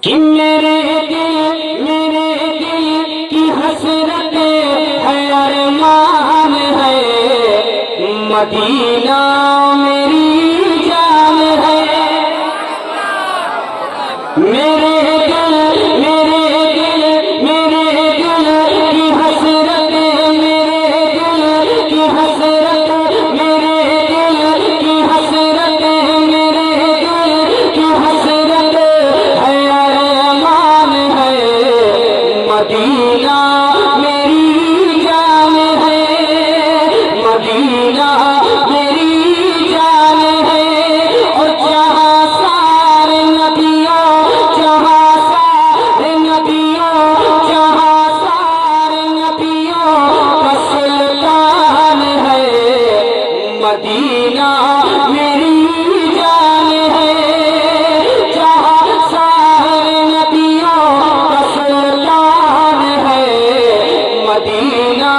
कि मेरे दिल की हसरत है, अरमान है, मदीना मेरी जान है। मेरे दिल की हसरत, मेरे दिल की हसरत, मेरे दिल की हसरत, मेरे दिल की हसरत है, अरमान है, मदीना मेरी जान है, मदीना मेरी जान है। और जहाँ सारे नबियों, जहाँ सारे नबियों, जहाँ सारे नबियों का सुल्तान है, मदीना मेरी जान है। जहाँ सारे नबियों का सुल्तान है, मदीना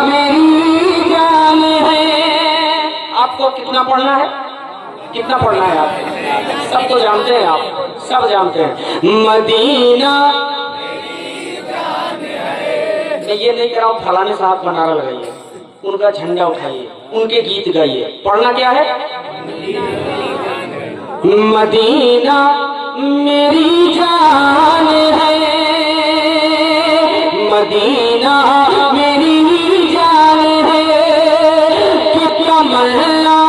मेरी जान है। आपको कितना पढ़ना है, कितना पढ़ना है? आप सब तो जानते हैं, आप सब जानते हैं। मदीना मैं ये नहीं कह रहा हूँ फलाने साहब का नारा लगाइए, उनका झंडा उठाइए, उनके गीत गाइए। पढ़ना क्या है? मदीना मेरी जान है, मदीना मेरी जान है। कितना मल्ला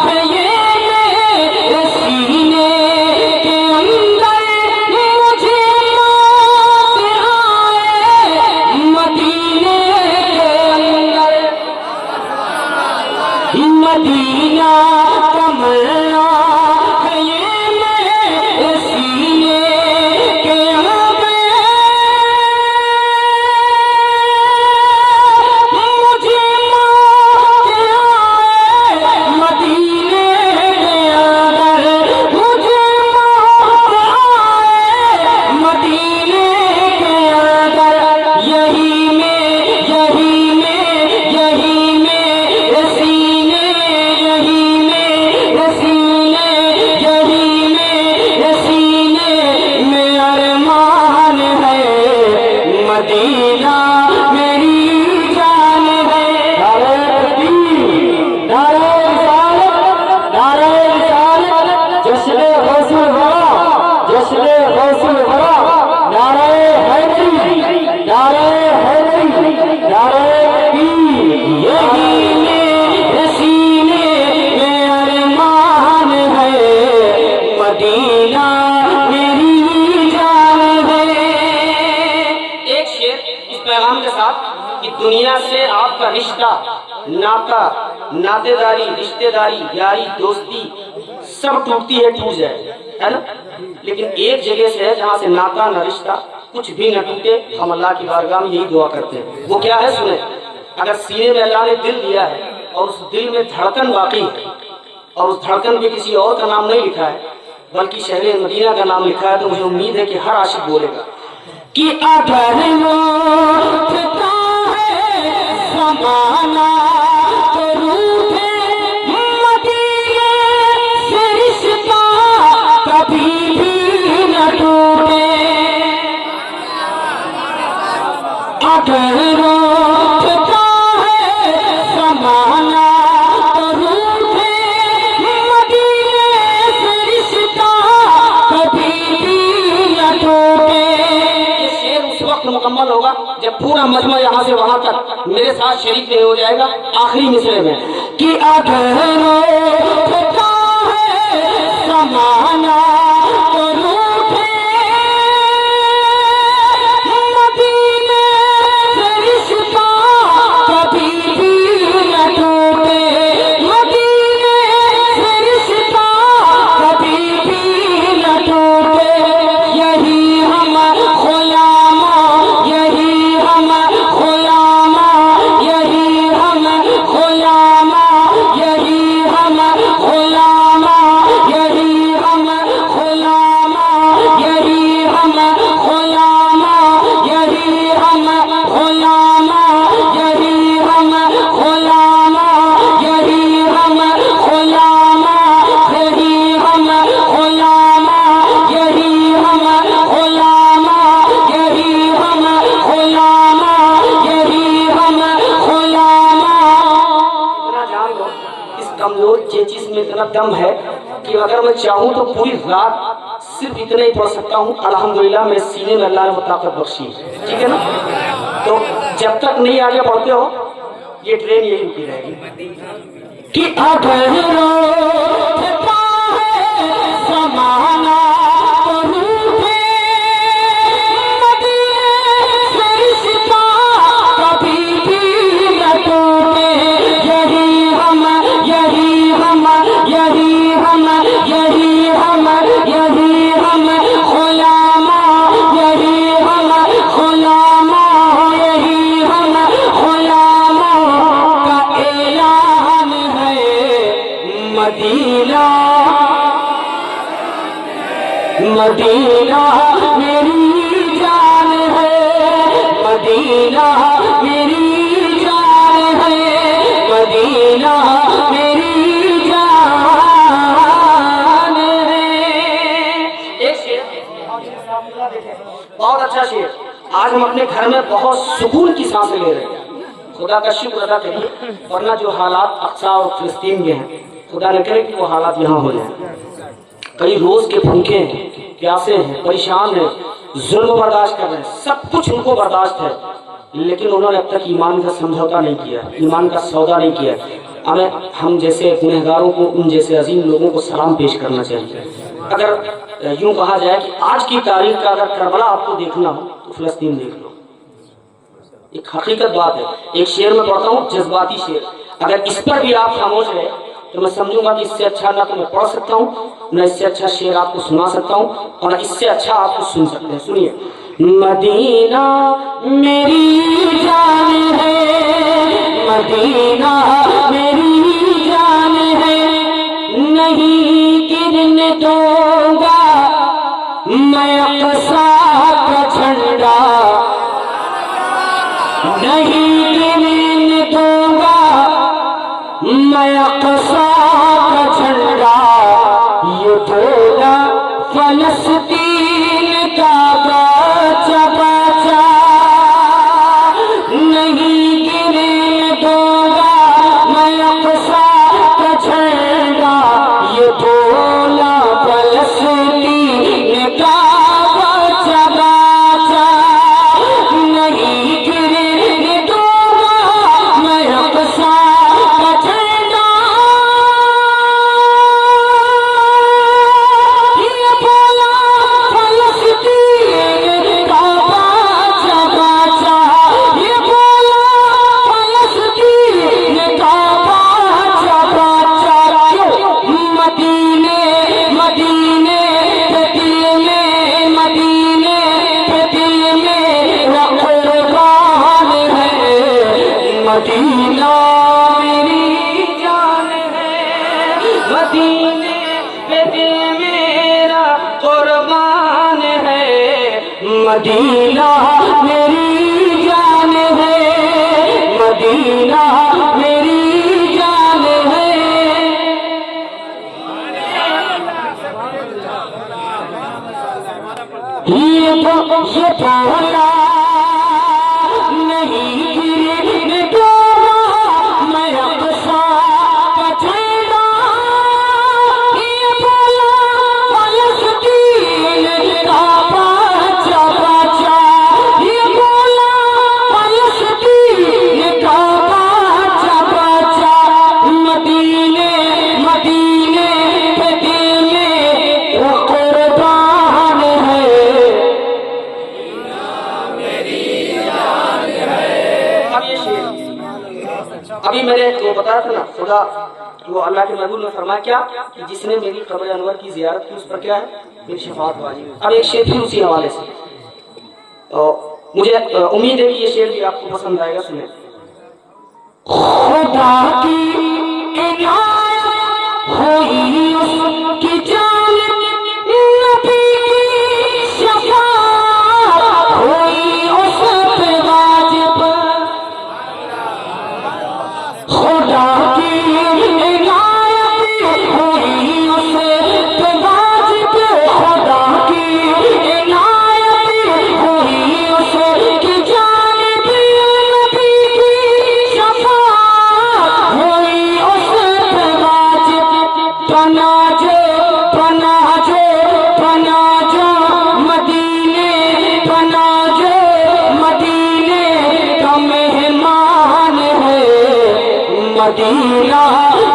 है ये मेरे सीने के अंदर, मुझे मौत आए मदीने के अंदर। मदीना का मल्ला है ये मेरे सीने के अंदर, मुझे मौत आए मदीने के अंदर, मुझे मौत आए मदीने के अंदर। यही में सीने, यही में सीने, यही में सीने में अरमान है, मदीना मेरी जान है। नारे तकबीर, नारे रिसालत, नारे रिसालत, जश्न गौसुल वरा, जश्न गौसुल वरा, नारे हैदरी, नारे हैदरी, नारे तकबीर। यही में सीने में अरमान है, मदीना मेरी जान है। एक शेर इस पैगाम के साथ कि दुनिया से आपका रिश्ता, नाता, नातेदारी, रिश्तेदारी, यारी, दोस्ती सब टूटती है, टूट जाए, है ना। लेकिन एक जगह से है जहाँ से नाता न रिश्ता कुछ भी न टूटे। हम अल्लाह की बारगाह में यही दुआ करते हैं। वो क्या है सुने। अगर सीने में अल्लाह ने दिल दिया है और उस दिल में धड़कन बाकी है, और उस धड़कन पे किसी और का नाम नहीं लिखा है बल्कि शहर मदीना का नाम लिखा है, तो मुझे उम्मीद है कि हर आशिक बोलेगा कि अगर रूठता है ज़माना तो रूठे मदीने से रिश्ता कभी भी न टूटे। अगर रूठता है ज़माना तो रूठे मदीने से रिश्ता कभी भी न टूटे। ये शेर उस वक्त मुकम्मल होगा जब पूरा मजमा यहाँ से वहां तक मेरे साथ शरीक नहीं हो जाएगा। आखिरी मिसरे में कि अगर रूठता है ज़माना तो रूठे मदीने से रिश्ता कभी भी न टूटे। मदीने से रिश्ता कभी भी न टूटे। यही हम खुयामा, यही हम खुयामा, यही हम खुयामा, यही हम इसमें इतना दम है कि अगर मैं चाहूँ तो पूरी रात सिर्फ इतना ही पढ़ सकता हूँ। अल्हम्दुलिल्लाह मेरे सीने में अल्लाह ने वो ताकत बख्शी है, ठीक है ना। तो जब तक नहीं आगे बढ़ते हो ये ट्रेन यही रुकी रहेगी कि मदीना मेरी जान है, मदीना मेरी जान है, मदीना मेरी जान है। एक शेर बहुत अच्छा शेर। आज हम अपने घर में बहुत सुकून की सांसें ले रहे हैं। खुदा का शुक्र अदा करिए, वरना जो हालात अक्सा और फिलिस्तीन में हैं, खुदा न करे कि वो हालात यहाँ हो जाए। कई रोज के भूखे हैं, प्यासे हैं, परेशान हैं, जुल्म बर्दाश्त कर रहे हैं, सब कुछ उनको बर्दाश्त है, लेकिन उन्होंने अब तक ईमान का समझौता नहीं किया, ईमान का सौदा नहीं किया। हमें हम जैसे गुनहगारों को, उन जैसे अजीम लोगों को सलाम पेश करना चाहिए। अगर यूं कहा जाए कि आज की तारीख का अगर करबला आपको देखना हो तो फिलिस्तीन देख लो, एक हकीकत बात है। एक शेर में पढ़ता हूँ, जज्बाती शेर, अगर इस पर भी आप खामोश रहे तो मैं समझूंगा कि इससे अच्छा ना तो मैं पढ़ सकता हूँ, न इससे अच्छा शेर आपको सुना सकता हूँ, और इससे अच्छा आपको सुन सकते हैं। सुनिए। मदीना मेरी जान है, मदीना मेरी जान है, नहीं गिरने दूंगा मैं अक़सा का झंडा, नहीं गिरने दूंगा मैं अक़सा का झंडा, ये बोला फलस्तीन का बच्चा बच्चा, नहीं गिरने दूंगा मैं अक़सा का झंडा, ये बोला फलस्तीन का बच्चा बच्चा, नहीं गिरने दूंगा मैं अक़सा का झंडा, ये बोला फलस्तीन का बच्चा बच्चा, ये बोला फलस्तीन का बच्चा बच्चा। मदीने मदीने पे दिल में, मदीने पे दिल में कुर्बान है, मदीना मेरी जान है, मदीने पे दिल मेरा कुर्बान है, मदीना मेरी जान है, मदीना मेरी जान है। ये बोला नहीं गिरने दूंगा मैं अक़सा का झंडा, ये बोला फलस्तीन का बच्चा बच्चा, ये बोला फलस्तीन का बच्चा बच्चा, मदीने मदीने पे दिल में वो कुर्बान है। अभी मैंने तो बताया था ना, खुदा वो अल्लाह के महबूब ने फरमाया क्या कि जिसने मेरी कब्र अनवर की जियारत की उस पर क्या है, मेरी शफाअत वाजिब है। अब एक शेर फिर उसी हवाले से, मुझे उम्मीद है कि ये शेर भी आपको पसंद आएगा। सुने। खुदा की इनायत हुई उसकी जान, नबी की शफाअत हुई उस पे वाजिब, खुदा की इनायत हुई उस पे वाजिब, खुदा की इनायत हुई उसकी जानिब, नबी की शफाअत हुई मदीना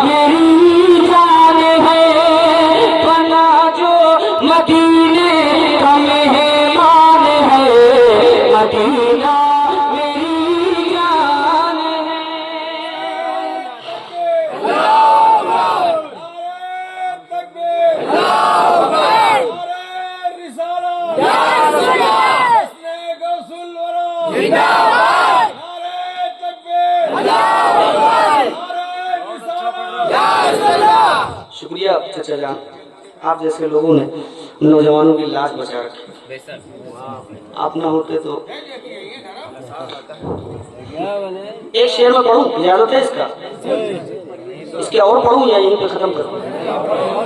मेरी जान है, बना जो मदीने का मेहमान है, मदीना मेरी जान है। शुक्रिया चाचा जान, आप जैसे लोगों ने नौजवानों की लाश बचा रखी। आप ना होते तो एक शेर में पढ़ूं, इजाजत है इसका? इसके और पढ़ूं या यहीं पे खत्म करूं?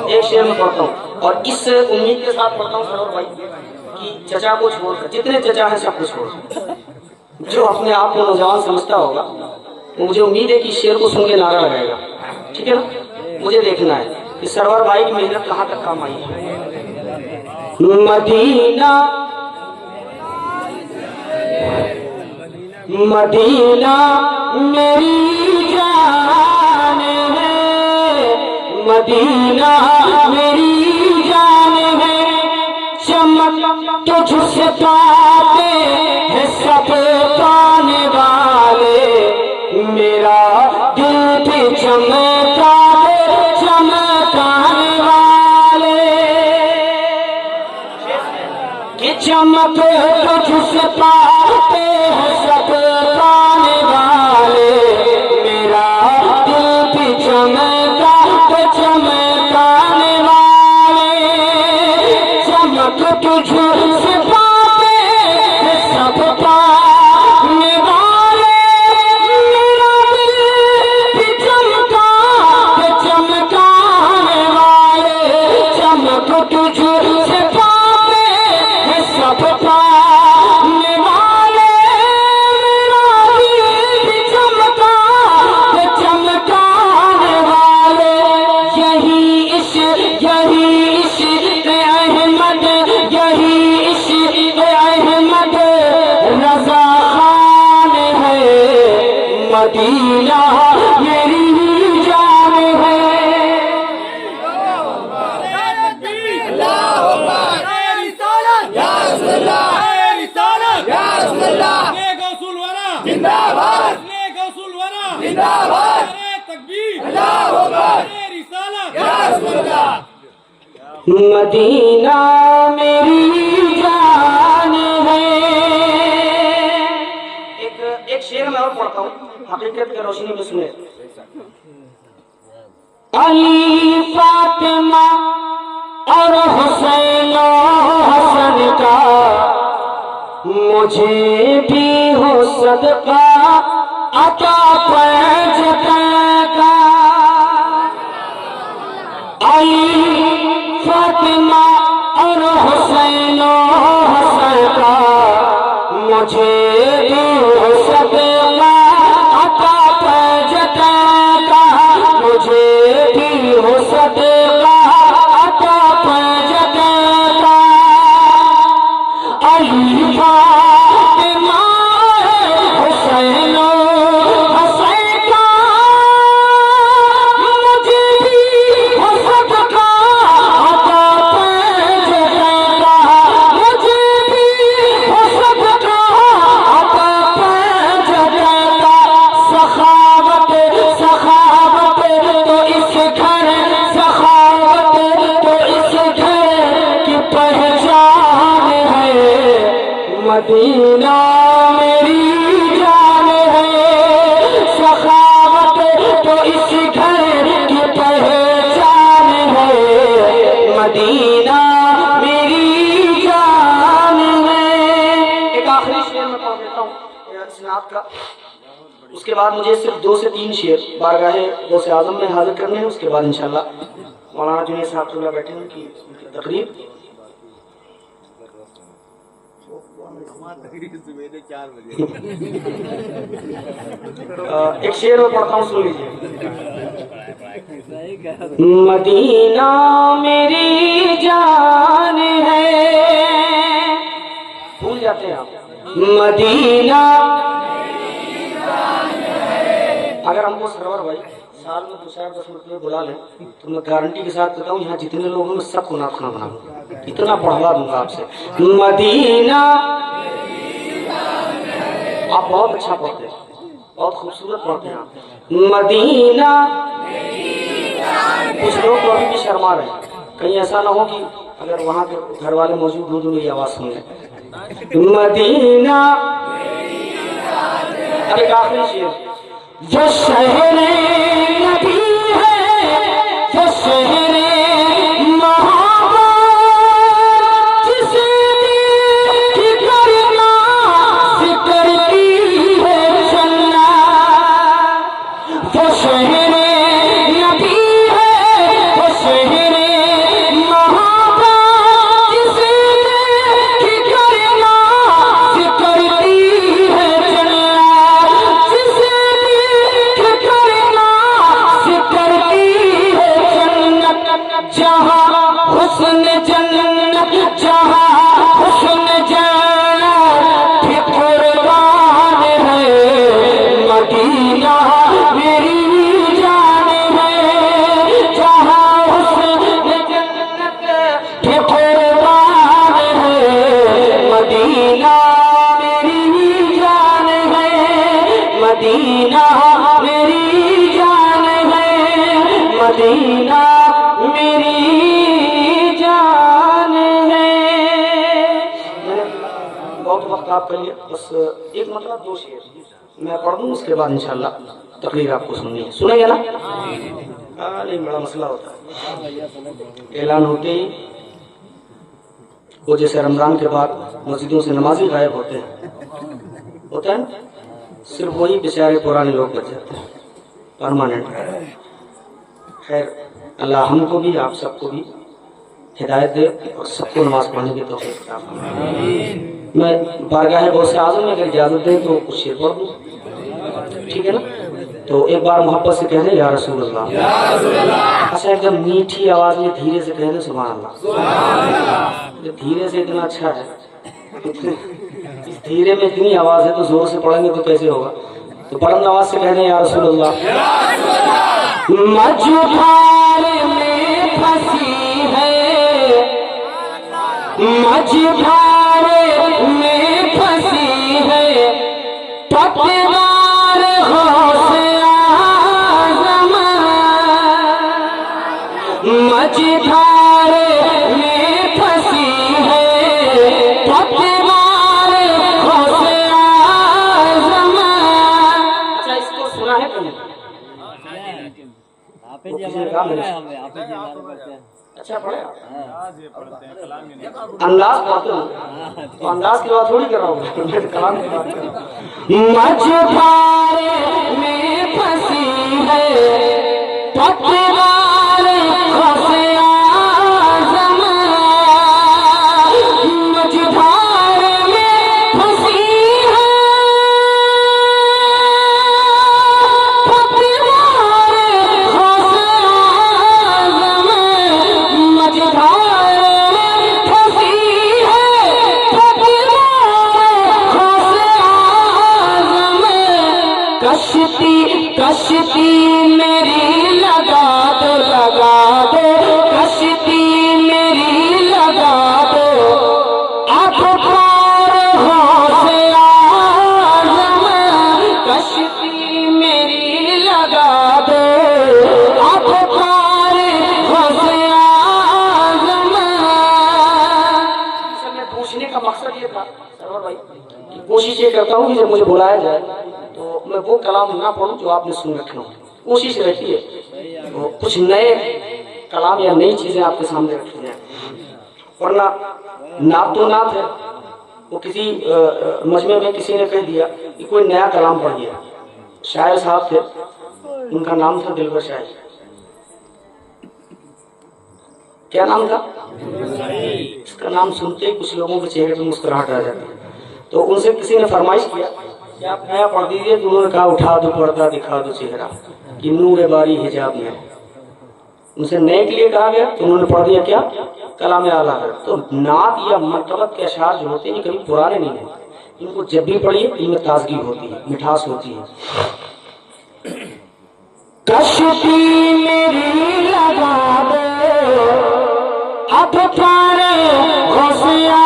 एक शेर में पढ़ता हूं और इस उम्मीद के साथ पढ़ता हूं सरोवर भाई कि चचा को छोड़कर जितने चचा हैं सबको छोड़, जो अपने आप को नौजवान समझता होगा वो मुझे उम्मीद है कि शेर को सुन के नारा लगाएगा। ठीक है ना? मुझे देखना है कि सरवर भाई की मेहनत कहाँ तक काम आई है। मदीना मदीना मेरी जान है, मदीना मेरी जान है, चमक तुझसे पाते हैं सब पाने वाले, मेरा दिल भी चमका दे चमकाने वाले, कि चमक तुझसे पाते हैं सब पाने वाले, मेरा दिल भी चमका दे चमकाने वाले, चमक तुझसे पाते हैं सब पाने वाले, मेरा दिल भी चमका दे चमकाने वाले, चमक तुझसे पाते हैं सब पाने वाले, मेरा दिल भी चमका दे चमकाने वाले, यही इश्क अहमद, यही इश्क अहमद रजा खान है, मदीना मेरी जान है। मदीना मेरी जान है। एक शेर मैं और पढ़ता हूँ, हकीकत की रोशनी में सुने। अली फातिमा और हुसैन हसन का मुझे भी हो सदका अता पैज का, अली फातिमा और हुसैन हसन का मुझे भी हो सदका अता पैज का, मुझे भी हो सदका अता पैज का, अली फातिमा हुसैन हसन का मुझे भी हो सदका अता पैज का, मुझे भी हो सदका अता पैज का, सखावत सखावत तो इस घर, सखावत तो इस घर की पहचान है, मदीना मेरी जान है, सखावत तो इस घर की पहचान है, मदीना मेरी जान है। एक आखिरी शेर में पढ़ देता हूँ इस नात का, उसके बाद मुझे सिर्फ 2 से 3 शेर बारगाहे गौसे आजम में हाजिर करने हैं। उसके बाद इंशाल्लाह मौलाना जुनैद साहब बैठे हैं कि तकरीब। एक शेर में पढ़ता हूँ, सुन लीजिए। मदीना मेरी जान है, भूल जाते हैं आप, मदीना। अगर हमको सरवर भाई साल में 2-4-10 रुपये बुला लें तो मैं गारंटी के साथ बताऊं यहाँ जितने लोग हैं मैं सबको नाम खाना बनाऊंगा, इतना पढ़वा दूंगा आपसे। मदीना आप बहुत अच्छा पढ़ते हैं, बहुत खूबसूरत पढ़ते हैं आप। मदीना कुछ लोग तो अभी भी शर्मा रहे हैं, कहीं ऐसा ना हो कि अगर वहाँ के घर वाले मौजूद हो तो मेरी आवाज सुन लें। मदीना अरे आखिरी शेर, जो शहर नबी है, जो शहर मोहब्बत, जिसे देख करना करती है जन्नत। जो शहर नबी है, जो शहर मोहब्बत, जिसे देख करना करती है जन्नत। जिसे जहाँ हुस्न जन्नत, जहाँ हुस्न जन्नत भी कुर्बान है। मदीना मेरी जान है, जहाँ हुस्न जन्नत भी कुर्बान है। मदीना मेरी जान है, मदीना मेरी जान है, मदीना मेरी जान है। बहुत वक्त आपके लिए बस एक मतलब 2 शेर मैं पढ़ दूँ, उसके बाद इंशाल्लाह तकरीर आपको सुननी है, सुनेंगे ना? नहीं, बड़ा मसला होता है। ऐलान होते ही वो जैसे रमजान के बाद मस्जिदों से नमाजी गायब होते हैं, होता है ना, सिर्फ वही बेचारे पुराने लोग बच जाते हैं परमानेंट। खैर अल्लाह हमको भी आप सबको भी हिदायत दे और सबको नमाज पढ़ने की तौफीक अता फरमाए। मैं बारगाह गौसे आज़म में अगर इजाज़त दें तो कुछ शेर पढ़ दूँ, ठीक है ना? तो एक बार मोहब्बत से कह दें या रसूल अल्लाह। अच्छा एकदम मीठी आवाज़ में धीरे से कह दें सुभान अल्लाह। धीरे से इतना अच्छा है, इस धीरे में इतनी आवाज़ है तो जोर से पढ़ेंगे तो कैसे होगा? तो बुलंद आवाज़ से कह दें या रसूल अल्लाह। मझधार में फंसी है, मझधार में फंसी है, पतवार गौसे आज़म। मझधार में फंसी है, पतवार गौसे आज़म। अच्छा इसको सुना है तुमने? अच्छा पढ़े अंदाज पढ़ते हो तो अंदाज की बात थोड़ी कर रहा हूँ, मैं कलाम की बात कर रहा हूँ। मझधार में फंसी है, पतवार गौसे आज़म। मझधार में फंसी है, पतवार गौसे आज़म। मझधार में फंसी है, पतवार गौसे आज़म। कश्ती मेरी लगा दो, लगा दो, कश्ती मेरी लगा दो, आप पार गौसे आज़म। कश्ती मेरी लगा दो, आप पार गौसे आज़म। मैं पूछने का मकसद ये था सरवर भाई कि कोशिश ये करता हूँ कि जब मुझे बुलाया जाए तो मैं वो कलाम ना पढ़ूं जो आपने सुन रखे हो, कोशिश रहती है तो कुछ नए कलाम या नई चीजें आपके सामने रखी जाए। वरना नात तो नात है, वो किसी मजमे में किसी ने कह दिया कि कोई नया कलाम पढ़िए। शायर साहब थे, उनका नाम था दिलबर शायर। क्या नाम था? इसका नाम सुनते ही कुछ लोगों के चेहरे पर मुस्कुराहट आ जाती है। तो उनसे किसी ने फरमाइश किया कि आप नया पढ़ दीजिए, तो उन्होंने कहा उठा दो पर्दा दिखा दो चेहरा कि नूर बारी हिजाब में। उनसे नए के लिए कहा गया तो उन्होंने पढ़ दिया क्या? कलाम आला है। तो नात या मरतबत के अशार जो होते हैं कभी पुराने नहीं होते, इनको जब भी पढ़िए इनमें ताजगी होती है, मिठास होती है। कश्ती मेरी लगा दो अब पर होशिया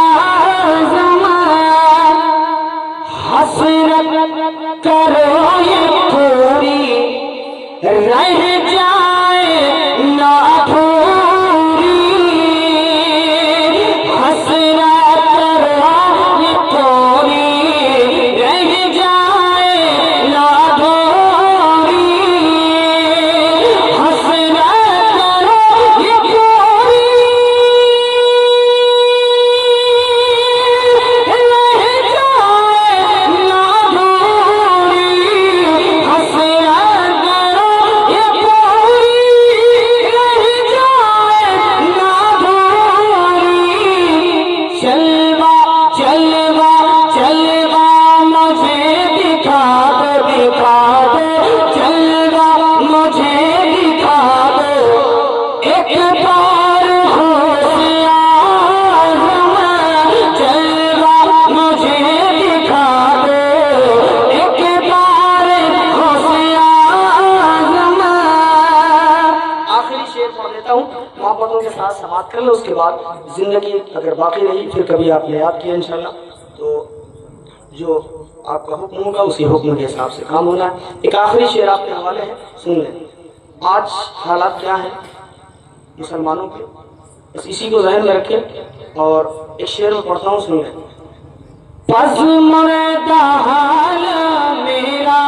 हसरत करो ये पूरी रह जाए ना पूरी हसरत करो ये पूरी रह जाए ना पूरी हसरत करो ये पूरी रह जाए ना पूरी हसरत करो ये पूरी रह जाए ना पूरी चलवा चलवा चलवा मुझे दिखा दो चलवा मुझे दिखा दो एक बार होशियार चलवा मुझे दिखा दो एक बार होशियार आखिरी शेर पढ़ देता हूँ, मोहब्बतों के साथ समाप्त कर लो। उसके बाद जिंदगी अगर बाकी रही फिर कभी आपने याद किया इंशाल्लाह, तो जो आपका हुक्म होगा उसी हुक्म के हिसाब से काम होना है। एक आखिरी शेर आपके हवाले है, सुन लें। आज हालात क्या है मुसलमानों के, बस इसी को जहन में रखें और एक शेर में पढ़ता हूँ, सुन लें। पज़ मुर्दा हाल मेरा